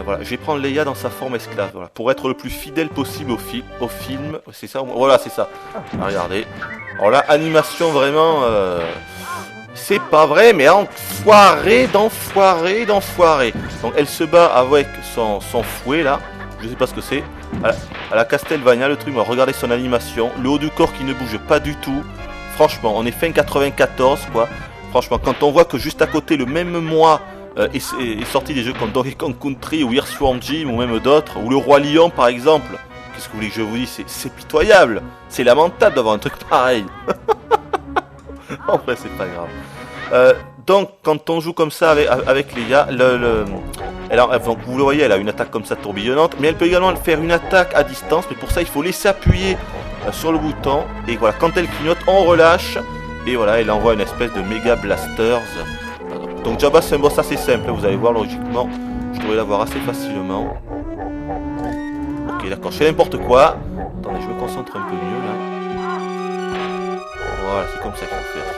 Voilà, je vais prendre Leia dans sa forme esclave, voilà, pour être le plus fidèle possible au film. C'est ça, voilà, c'est ça. Ah, regardez. Alors là, animation vraiment, c'est pas vrai, mais enfoiré d'enfoiré. Donc elle se bat avec son fouet là. Je sais pas ce que c'est. À la Castlevania, le truc. Regardez son animation, le haut du corps qui ne bouge pas du tout. Franchement, on est fin 94 quoi. Franchement, quand on voit que juste à côté, le même mois. Est sorti des jeux comme Donkey Kong Country ou Earthworm Jim ou même d'autres, ou le Roi Lion par exemple. Qu'est-ce que vous voulez que je vous dise? C'est pitoyable, c'est lamentable d'avoir un truc pareil. En vrai, c'est pas grave. Donc, quand on joue comme ça avec Leia, donc, vous le voyez, elle a une attaque comme ça tourbillonnante, mais elle peut également faire une attaque à distance, mais pour ça, il faut laisser appuyer sur le bouton, et voilà, quand elle clignote, on relâche, et voilà, elle envoie une espèce de méga blasters. Donc Jabba c'est un boss assez simple, vous allez voir logiquement, je devrais l'avoir assez facilement. Ok d'accord, je fais n'importe quoi. Attendez, je me concentre un peu mieux là. Voilà, c'est comme ça qu'il faut faire.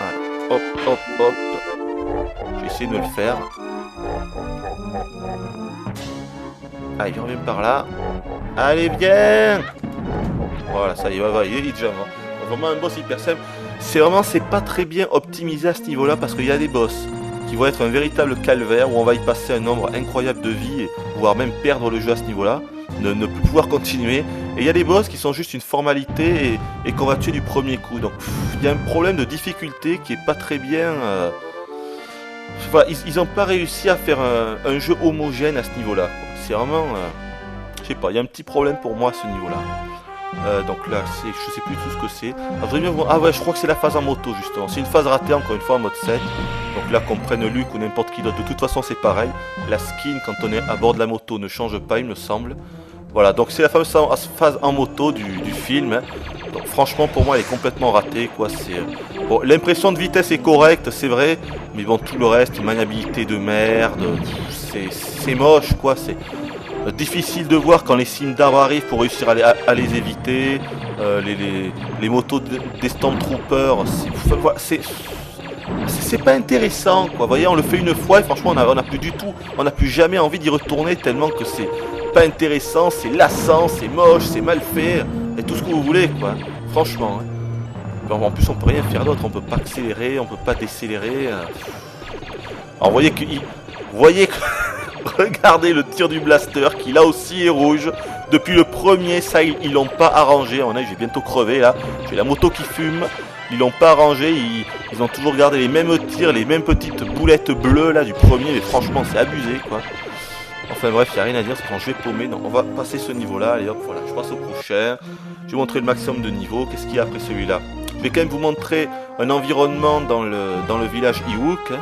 Allez, hop. Je vais essayer de le faire. Allez, il revient par là. Allez, viens. Voilà, ça y va, il est déjà mort. Vraiment un boss hyper simple. C'est pas très bien optimisé à ce niveau-là parce qu'il y a des boss qui vont être un véritable calvaire où on va y passer un nombre incroyable de vies et voire même perdre le jeu à ce niveau-là, ne plus pouvoir continuer. Et il y a des boss qui sont juste une formalité et qu'on va tuer du premier coup. Donc il y a un problème de difficulté qui est pas très bien. Voilà, ils ont pas réussi à faire un jeu homogène à ce niveau-là. C'est vraiment, je sais pas, il y a un petit problème pour moi à ce niveau-là. Donc là, je sais plus tout ce que c'est. Ah ouais, je crois que c'est la phase en moto justement. C'est une phase ratée encore une fois en mode 7. Donc là, qu'on prenne Luke ou n'importe qui d'autre, de toute façon c'est pareil. La skin quand on est à bord de la moto ne change pas, il me semble. Voilà, donc c'est la fameuse phase en moto du film. Hein. Donc franchement pour moi elle est complètement ratée quoi. Bon, l'impression de vitesse est correcte, c'est vrai, mais bon tout le reste, maniabilité de merde, c'est moche quoi. C'est difficile de voir quand les cimes d'arbres arrivent pour réussir à les éviter. Les motos des Stormtroopers, c'est pas intéressant quoi. Vous voyez, on le fait une fois et franchement on a plus du tout, on n'a plus jamais envie d'y retourner tellement que c'est pas intéressant, c'est lassant, c'est moche, c'est mal fait et tout ce que vous voulez quoi. Franchement. Hein. En plus on peut rien faire d'autre, on peut pas accélérer, on peut pas décélérer. Alors vous voyez que regardez le tir du blaster qui là aussi est rouge. Depuis le premier, ça ils l'ont pas arrangé. On a, je vais bientôt crever là. J'ai la moto qui fume. Ils l'ont pas arrangé. Ils ont toujours gardé les mêmes tirs, les mêmes petites boulettes bleues là du premier. Mais franchement, c'est abusé quoi. Enfin bref, il n'y a rien à dire, c'est quand je vais paumer. Donc on va passer ce niveau là. Allez hop, voilà, je passe au prochain. Je vais montrer le maximum de niveaux. Qu'est-ce qu'il y a après celui-là? Je vais quand même vous montrer un environnement dans le village Ewok. Hein.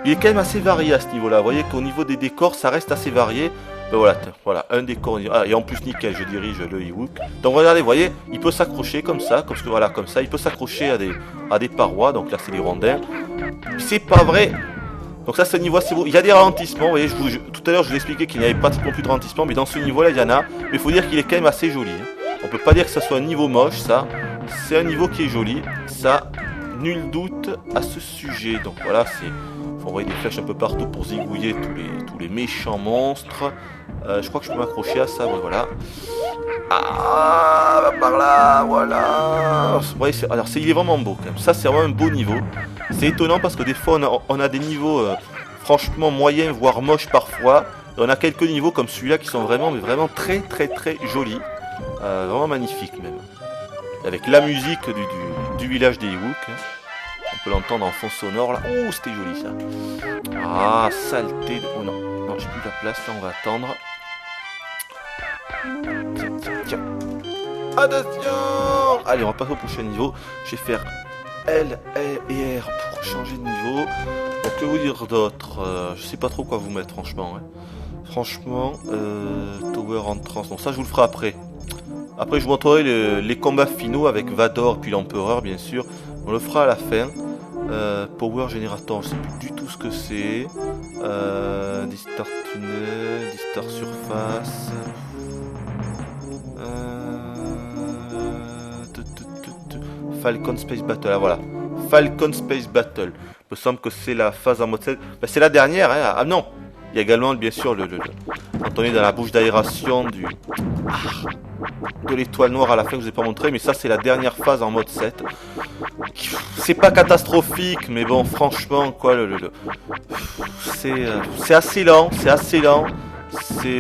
Il est quand même assez varié à ce niveau-là. Vous voyez qu'au niveau des décors, ça reste assez varié. Ben voilà, un décor. Ah, et en plus nickel, je dirige le Ewok. Donc regardez, vous voyez, il peut s'accrocher comme ça, comme ça. Il peut s'accrocher à des parois. Donc là, c'est des rondins. C'est pas vrai. Donc ça, ce niveau, c'est beau. Il y a des ralentissements. Vous voyez, tout à l'heure, je vous expliquais qu'il n'y avait pratiquement plus de ralentissement, mais dans ce niveau-là, il y en a. Mais il faut dire qu'il est quand même assez joli. Hein. On peut pas dire que ça soit un niveau moche, ça. C'est un niveau qui est joli. Ça, nul doute à ce sujet. Donc voilà, faut envoyer des flèches un peu partout pour zigouiller tous les méchants monstres. Je crois que je peux m'accrocher à ça, voilà. Ah, par là, voilà. Ouais, alors il est vraiment beau quand même. Ça, c'est vraiment un beau niveau. C'est étonnant parce que des fois, on a des niveaux franchement moyens, voire moches parfois. Et on a quelques niveaux comme celui-là qui sont vraiment très très très jolis. Vraiment magnifiques même. Avec la musique du village des Ewok. On peut l'entendre en fond sonore là. Oh, c'était joli ça. Ah, saleté de... Oh non, j'ai plus la place là, on va attendre. Tiens. Attention. Allez, on va passer au prochain niveau. Je vais faire L et R pour changer de niveau. Donc, que vous dire d'autre? Je sais pas trop quoi vous mettre franchement. Hein. Franchement, Tower en trans. Donc ça, je vous le ferai après. Après, je vous montrerai les combats finaux avec Vador puis l'Empereur, bien sûr. On le fera à la fin. Power Generator, je sais plus du tout ce que c'est. Distar Tunnel, Distar Surface. Falcon Space Battle, ah voilà. Falcon Space Battle. Il me semble que c'est la phase en mode 7. Ben, c'est la dernière, hein. Ah non. Il y a également, bien sûr, quand on est dans la bouche d'aération de l'étoile noire à la fin que je vous ai pas montré, mais ça c'est la dernière phase en mode 7. C'est pas catastrophique, mais bon, franchement, quoi, c'est assez lent,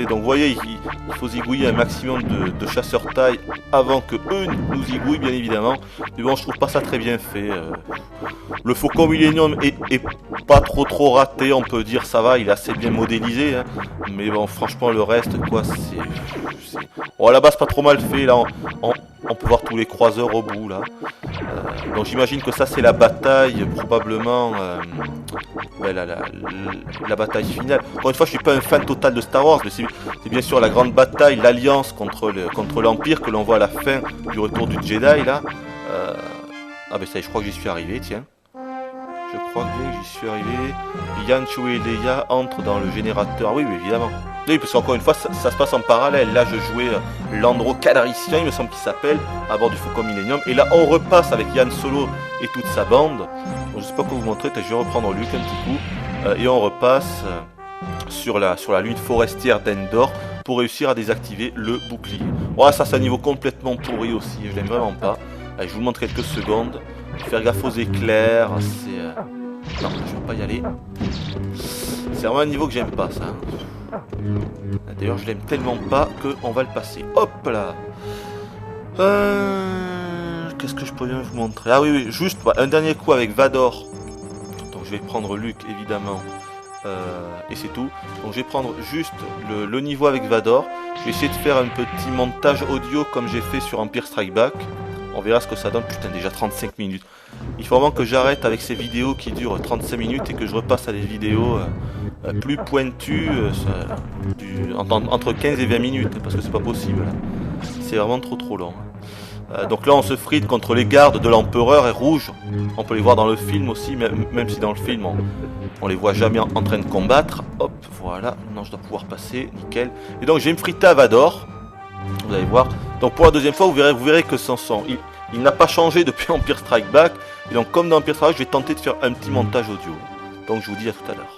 donc vous voyez, il faut zigouiller un maximum de chasseurs taille avant que eux nous zigouillent, bien évidemment. Mais bon, je trouve pas ça très bien fait. Le Faucon Millennium est pas trop raté, on peut dire, ça va, il est assez bien modélisé. Hein. Mais bon, franchement, le reste, quoi, c'est... Bon, à la base, pas trop mal fait, là, on peut voir tous les croiseurs au bout, là. Donc j'imagine que ça, c'est la bataille, probablement... la bataille finale. Encore une fois, je suis pas un fan total de Star Wars, mais c'est bien sûr la grande bataille, l'alliance contre l'Empire que l'on voit à la fin du retour du Jedi, là. Ah ben ça y est, je crois que j'y suis arrivé, tiens. Je crois que j'y suis arrivé. Yan, Chewie et Leia entrent dans le générateur. Oui, évidemment. Oui, parce qu'encore une fois, ça se passe en parallèle. Là, je jouais Landro Calrissian, il me semble qu'il s'appelle, à bord du Faucon Millennium. Et là, on repasse avec Yann Solo et toute sa bande. Donc, je sais pas quoi vous montrer, je vais reprendre Luke un petit coup. Et on repasse sur la lune forestière d'Endor pour réussir à désactiver le bouclier. Voilà, ça c'est un niveau complètement pourri aussi, je l'aime vraiment pas. Allez, je vous montre quelques secondes. Faire gaffe aux éclairs, c'est... Non, je vais pas y aller. C'est vraiment un niveau que j'aime pas, ça. D'ailleurs, je l'aime tellement pas qu'on va le passer. Hop là. Qu'est-ce que je peux bien vous montrer? Ah oui, juste un dernier coup avec Vador. Donc je vais prendre Luke, évidemment. Et c'est tout. Donc je vais prendre juste le niveau avec Vador. Je vais essayer de faire un petit montage audio comme j'ai fait sur Empire Strike Back. On verra ce que ça donne. Putain, déjà 35 minutes. Il faut vraiment que j'arrête avec ces vidéos qui durent 35 minutes et que je repasse à des vidéos plus pointues entre 15 et 20 minutes, parce que c'est pas possible. C'est vraiment trop long. Donc là on se frite contre les gardes de l'empereur et rouge. On peut les voir dans le film aussi, même si dans le film on les voit jamais en train de combattre. Hop, voilà, maintenant je dois pouvoir passer, nickel. Et donc je vais me friter à Vador, vous allez voir. Donc pour la deuxième fois vous verrez que son son, il n'a pas changé depuis Empire Strike Back. Et donc comme dans Empire Strike Back, je vais tenter de faire un petit montage audio. Donc je vous dis à tout à l'heure.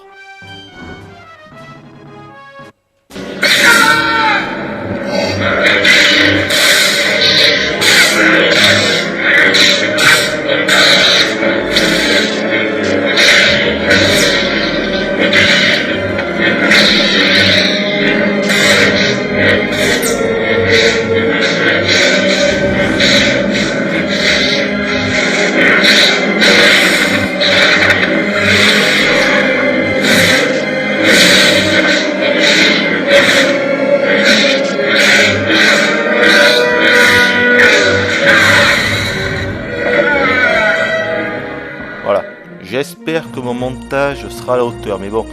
J'espère que mon montage sera à la hauteur, mais bon,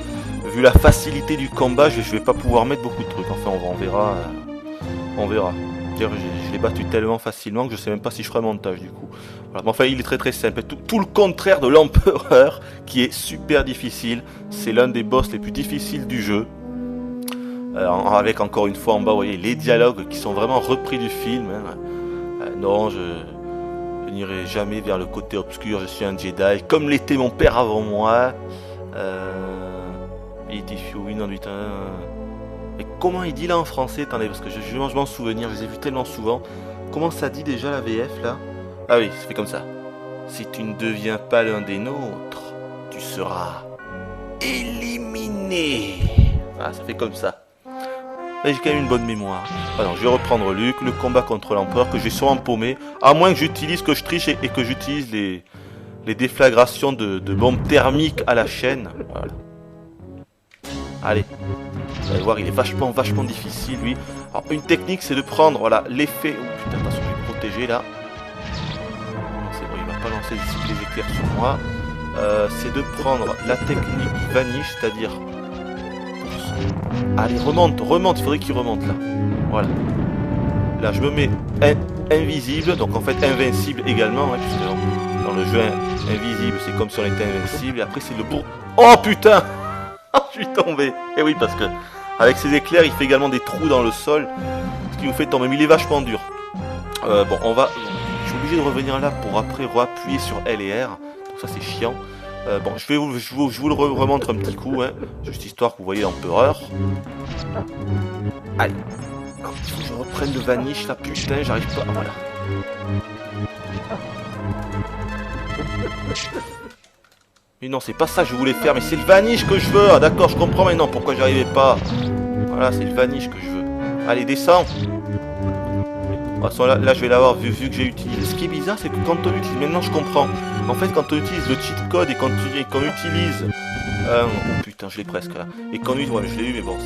vu la facilité du combat, je vais pas pouvoir mettre beaucoup de trucs. Enfin, on verra. On verra. Je l'ai battu tellement facilement que je sais même pas si je ferai un montage du coup. Voilà. Mais enfin, il est très simple. Tout le contraire de l'empereur, qui est super difficile. C'est l'un des boss les plus difficiles du jeu. Avec encore une fois en bas, vous voyez les dialogues qui sont vraiment repris du film. Hein. Non, je n'irai jamais vers le côté obscur, je suis un Jedi, comme l'était mon père avant moi. Mais comment il dit là en français? Attendez, parce que je m'en souvenir, je les ai vus tellement souvent. Comment ça dit déjà la VF là? Ah oui, ça fait comme ça. Si tu ne deviens pas l'un des nôtres, tu seras éliminé. Ah, ça fait comme ça. Là, j'ai quand même une bonne mémoire. Alors, je vais reprendre Luke, le combat contre l'empereur que j'ai sûrement paumé, à moins que j'utilise, que je triche et que j'utilise les déflagrations de bombes thermiques à la chaîne. Voilà. Allez, vous allez voir, il est vachement difficile lui. Alors, une technique, c'est de prendre, voilà, l'effet. Oh putain, attention, je vais me protéger là. C'est bon, il va pas lancer les éclairs sur moi. C'est de prendre la technique vanish, c'est-à-dire. Allez, remonte, il faudrait qu'il remonte là. Voilà. Là, je me mets invisible, donc en fait invincible également, hein, puisque dans le jeu invisible, c'est comme si on était invincible, et après c'est le bourg. Oh putain. Je suis tombé. Et oui, parce que avec ces éclairs, il fait également des trous dans le sol, ce qui vous fait tomber, mais il est vachement dur. Bon, je suis obligé de revenir là pour après appuyer sur L et R, donc ça c'est chiant. Bon, je vous le remontre un petit coup, hein, juste histoire que vous voyez l'empereur. Allez, il faut que je reprenne le vanish là, putain, j'arrive pas. Voilà. Mais non, c'est pas ça que je voulais faire, mais c'est le vanish que je veux. Ah d'accord, je comprends maintenant pourquoi j'y arrivais pas. Voilà, c'est le vanish que je veux. Allez, descends. De toute façon, là je vais l'avoir vu que j'ai utilisé. Ce qui est bizarre, c'est que quand on utilise, maintenant je comprends. En fait, quand on utilise le cheat code et qu'on utilise, oh putain, je l'ai presque là. Et qu'on utilise, ouais, je l'ai eu, mais bon,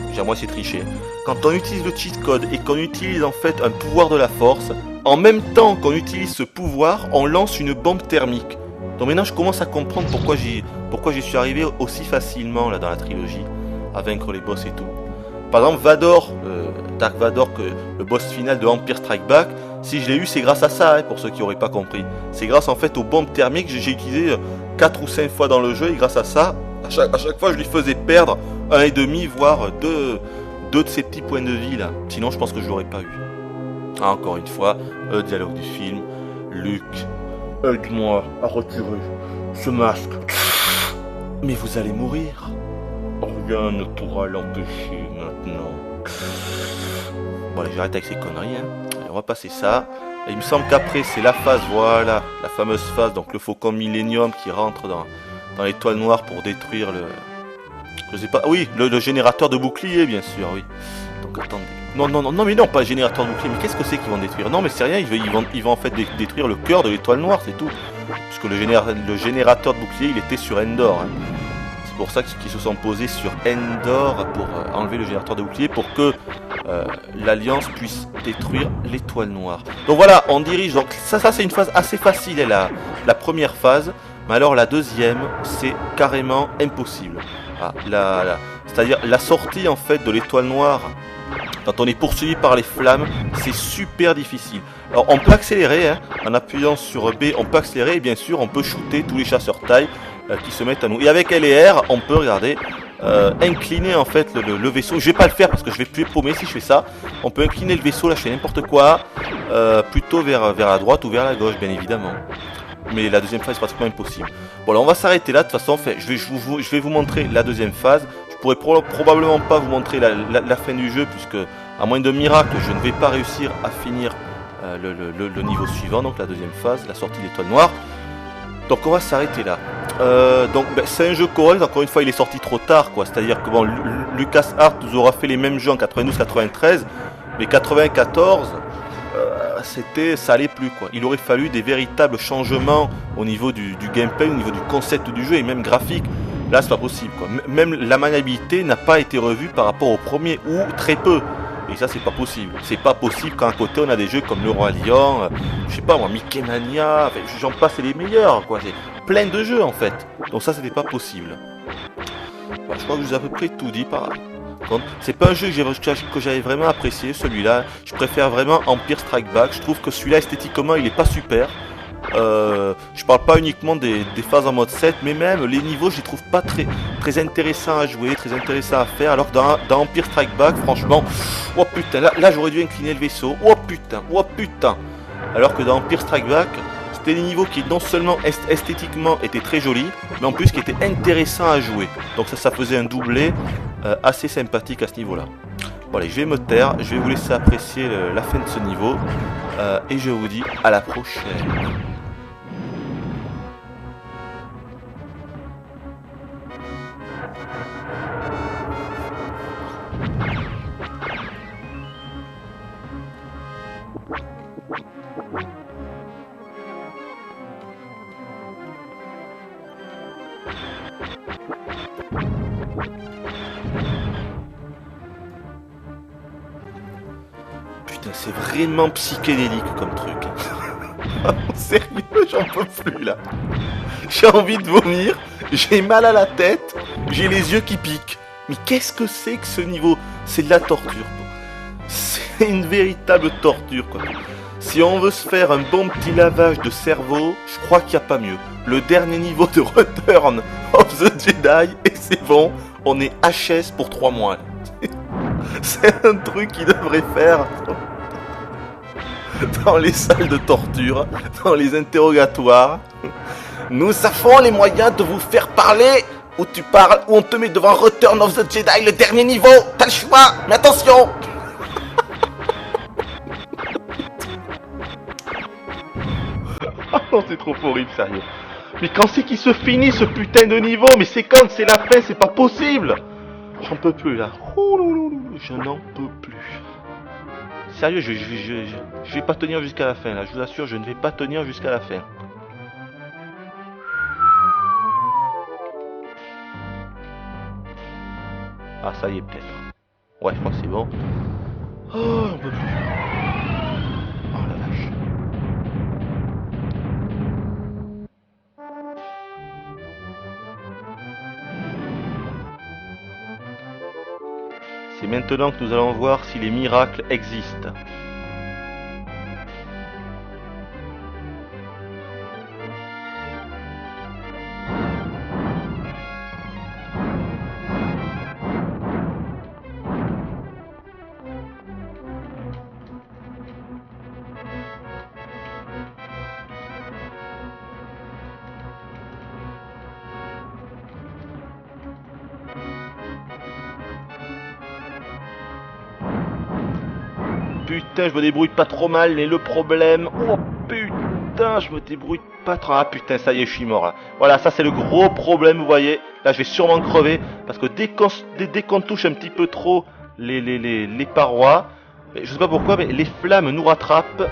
déjà moi c'est triché. Quand on utilise le cheat code et qu'on utilise en fait un pouvoir de la force, en même temps qu'on utilise ce pouvoir, on lance une bombe thermique. Donc maintenant, je commence à comprendre pourquoi j'y suis arrivé aussi facilement là dans la trilogie, à vaincre les boss et tout. Par exemple, Vador, Dark Vador, le boss final de Empire Strike Back, si je l'ai eu, c'est grâce à ça, hein, pour ceux qui n'auraient pas compris. C'est grâce en fait aux bombes thermiques que j'ai utilisé 4 ou 5 fois dans le jeu, et grâce à ça, à chaque fois, je lui faisais perdre 1,5, voire 2 de ces petits points de vie là. Sinon, je pense que je l'aurais pas eu. Ah, encore une fois, dialogue du film. Luke, aide-moi à retirer ce masque. Mais vous allez mourir. Rien ne pourra l'empêcher maintenant. Bon, allez, j'arrête avec ces conneries. Hein. Allez, on va passer ça. Et il me semble qu'après, c'est la phase, voilà, la fameuse phase, donc le Faucon Millennium qui rentre dans l'étoile noire pour détruire le... Je sais pas, oui, le générateur de bouclier, bien sûr, oui. Donc attendez. Non, mais non, pas le générateur de bouclier, mais qu'est-ce que c'est qu'ils vont détruire? Non, mais c'est rien, ils vont en fait détruire le cœur de l'étoile noire, c'est tout. Puisque le générateur de bouclier, il était sur Endor. Hein. pour ça qu'ils se sont posés sur Endor pour enlever le générateur de bouclier pour que l'Alliance puisse détruire l'étoile noire. Donc voilà, on dirige. Donc ça c'est une phase assez facile, la première phase. Mais alors la deuxième, c'est carrément impossible. Ah, c'est-à-dire la sortie en fait de l'étoile noire, quand on est poursuivi par les flammes, c'est super difficile. Alors on peut accélérer, hein, en appuyant sur B, on peut accélérer et bien sûr on peut shooter tous les chasseurs taille qui se mettent à nous. Et avec L et R, on peut, regardez, incliner en fait le vaisseau. Je vais pas le faire parce que je vais plus paumer si je fais ça. On peut incliner le vaisseau, là je fais n'importe quoi, plutôt vers la droite ou vers la gauche bien évidemment. Mais la deuxième phase est pratiquement impossible. Bon là on va s'arrêter là, de toute façon je vais vous montrer la deuxième phase. Je pourrais probablement pas vous montrer la fin du jeu puisque à moins de miracle je ne vais pas réussir à finir le niveau suivant, donc la deuxième phase, la sortie de l'étoile noire. Donc on va s'arrêter là. Donc c'est un jeu correct, encore une fois il est sorti trop tard quoi, c'est-à-dire que bon LucasArts nous aura fait les mêmes jeux en 92-93, mais 94 ça allait plus quoi. Il aurait fallu des véritables changements au niveau du gameplay, au niveau du concept du jeu et même graphique. Là c'est pas possible quoi. Même la maniabilité n'a pas été revue par rapport au premier ou très peu. Et ça c'est pas possible. C'est pas possible quand à côté on a des jeux comme Le Roi Lion, je sais pas moi, Mickey Mania, enfin, j'en passe c'est les meilleurs quoi. C'est plein de jeux en fait. Donc ça c'était pas possible. Voilà, je crois que je vous ai à peu près tout dit par là. C'est pas un jeu que j'avais vraiment apprécié celui-là. Je préfère vraiment Empire Strike Back. Je trouve que celui-là esthétiquement il est pas super. Je parle pas uniquement des phases en mode 7, mais même les niveaux je les trouve pas très intéressants à jouer, très intéressants à faire. Alors que dans Empire Strike Back, franchement, oh putain, là j'aurais dû incliner le vaisseau. Oh putain. Alors que dans Empire Strike Back, c'était des niveaux qui non seulement esthétiquement étaient très jolis, mais en plus qui étaient intéressants à jouer. Donc ça faisait un doublé assez sympathique à ce niveau-là. Bon allez, je vais me taire, je vais vous laisser apprécier la fin de ce niveau et je vous dis à la prochaine. Putain, c'est vraiment psychédélique comme truc. Sérieux, j'en peux plus là. J'ai envie de vomir, j'ai mal à la tête, j'ai les yeux qui piquent. Mais qu'est-ce que c'est que ce niveau? C'est de la torture. C'est une véritable torture quoi. Si on veut se faire un bon petit lavage de cerveau, je crois qu'il n'y a pas mieux. Le dernier niveau de Return of the Jedi et c'est bon, on est HS pour 3 mois. C'est un truc qu'il devrait faire dans les salles de torture, dans les interrogatoires. Nous avons les moyens de vous faire parler où tu parles, où on te met devant Return of the Jedi, le dernier niveau. T'as le choix, mais attention. Oh non, c'est trop horrible, sérieux. Mais quand c'est qu'il se finit ce putain de niveau? Mais c'est quand c'est la fin, c'est pas possible. J'en peux plus là. Je n'en peux plus. Sérieux, je vais pas tenir jusqu'à la fin là. Je vous assure, je ne vais pas tenir jusqu'à la fin. Ah, ça y est peut-être. Ouais, je crois que c'est bon. Oh, j'en peux plus. Oh la vache. C'est maintenant que nous allons voir si les miracles existent. Putain, je me débrouille pas trop mal, mais le problème... Oh putain, je me débrouille pas trop... Ah putain, ça y est, je suis mort là. Voilà, ça c'est le gros problème, vous voyez. Là, je vais sûrement crever, parce que dès qu'on touche un petit peu trop les parois, je sais pas pourquoi, mais les flammes nous rattrapent.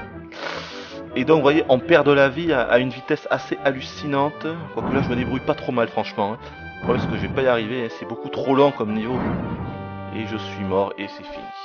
Et donc vous voyez, on perd de la vie à une vitesse assez hallucinante. Quoique là je me débrouille pas trop mal franchement. Le problème c'est que je vais pas y arriver, hein. C'est beaucoup trop long comme niveau. Et je suis mort et c'est fini.